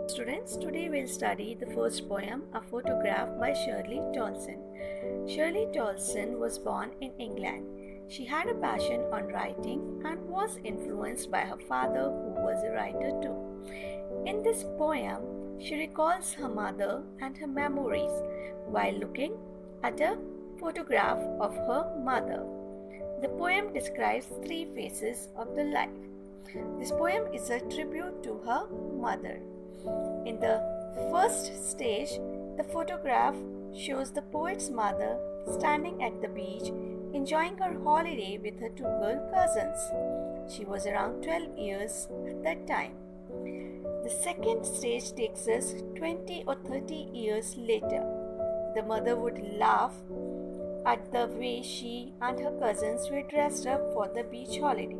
Students, today we'll study the first poem, A Photograph by Shirley Tolson. Shirley Tolson was born in England. She had a passion on writing and was influenced by her father, who was a writer too. In this poem, she recalls her mother and her memories while looking at a photograph of her mother. The poem describes three phases of the life. This poem is a tribute to her mother. In the first stage, the photograph shows the poet's mother standing at the beach, enjoying her holiday with her two girl cousins. She was around 12 years at that time. The second stage takes us 20 or 30 years later. The mother would laugh at the way she and her cousins were dressed up for the beach holiday.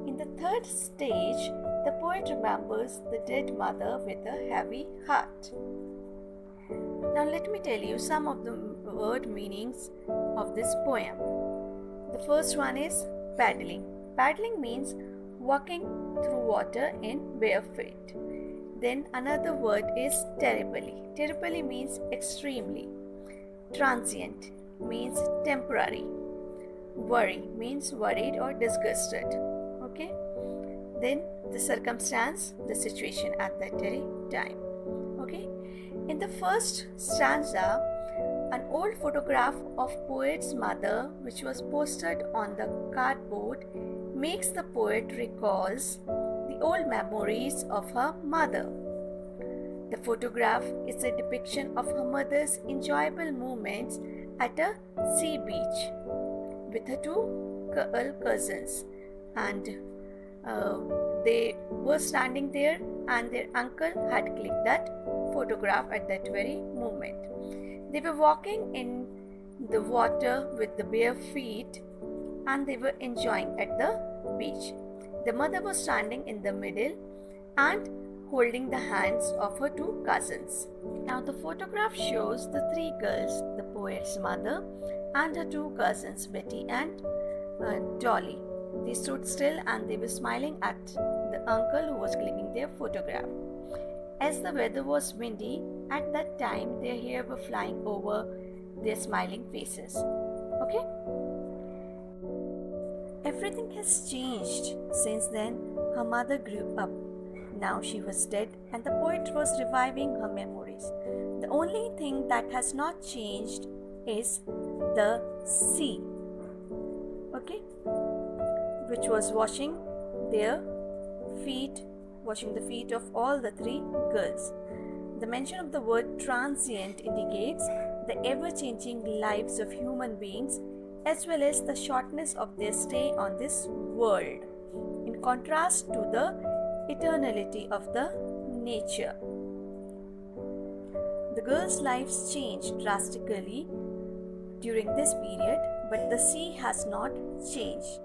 In the third stage, the poet remembers the dead mother with a heavy heart. Now let me tell you some of the word meanings of this poem. The first one is paddling. Paddling means walking through water in bare feet. Then another word is terribly. Terribly means extremely. Transient means temporary. Worry means worried or disgusted. Okay? Then the circumstance, the situation at that very time. Okay? In the first stanza, an old photograph of poet's mother, which was posted on the cardboard, makes the poet recalls the old memories of her mother. The photograph is a depiction of her mother's enjoyable moments at a sea beach with her two girl cousins, and they were standing there, and their uncle had clicked that photograph at that very moment. They were walking in the water with the bare feet, and they were enjoying at the beach. The mother was standing in the middle and holding the hands of her two cousins. Now the photograph shows the three girls, the poet's mother and her two cousins, Betty and Dolly. They stood still and they were smiling at the uncle who was clicking their photograph. As the weather was windy, at that time their hair were flying over their smiling faces. Okay? Everything has changed since then. Her mother grew up. Now she was dead and the poet was reviving her memories. The only thing that has not changed is the sea. Okay? Which was washing the feet of all the three girls. The mention of the word transient indicates the ever-changing lives of human beings as well as the shortness of their stay on this world, in contrast to the eternality of the nature. The girls' lives changed drastically during this period, but the sea has not changed.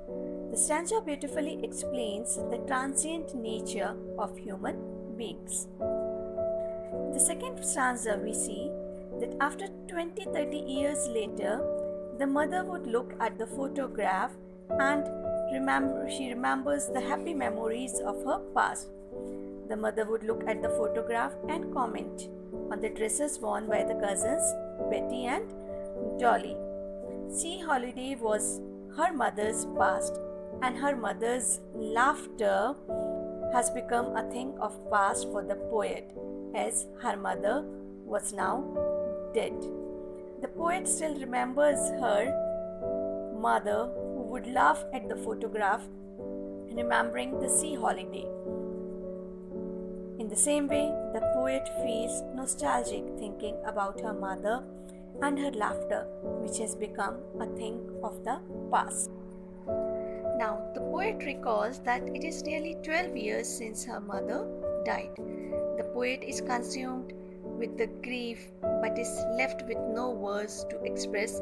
The stanza beautifully explains the transient nature of human beings. In the second stanza, we see that after 20-30 years later, the mother would look at the photograph and she remembers the happy memories of her past. The mother would look at the photograph and comment on the dresses worn by the cousins, Betty and Dolly. Sea holiday was her mother's past, and her mother's laughter has become a thing of past for the poet, as her mother was now dead. The poet still remembers her mother, who would laugh at the photograph, remembering the sea holiday. In the same way, the poet feels nostalgic thinking about her mother and her laughter, which has become a thing of the past. Now, the poet recalls that it is nearly 12 years since her mother died. The poet is consumed with the grief but is left with no words to express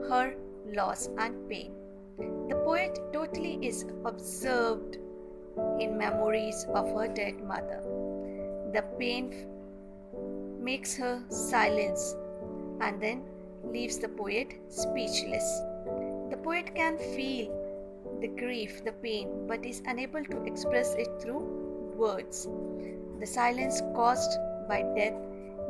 her loss and pain. The poet totally is absorbed in memories of her dead mother. The pain makes her silence and then leaves the poet speechless. The poet can feel the grief, the pain, but is unable to express it through words. The silence caused by death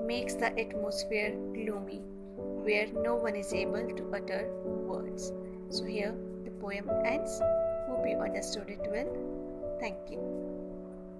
makes the atmosphere gloomy, where no one is able to utter words. So here the poem ends. Hope you understood it well. Thank you.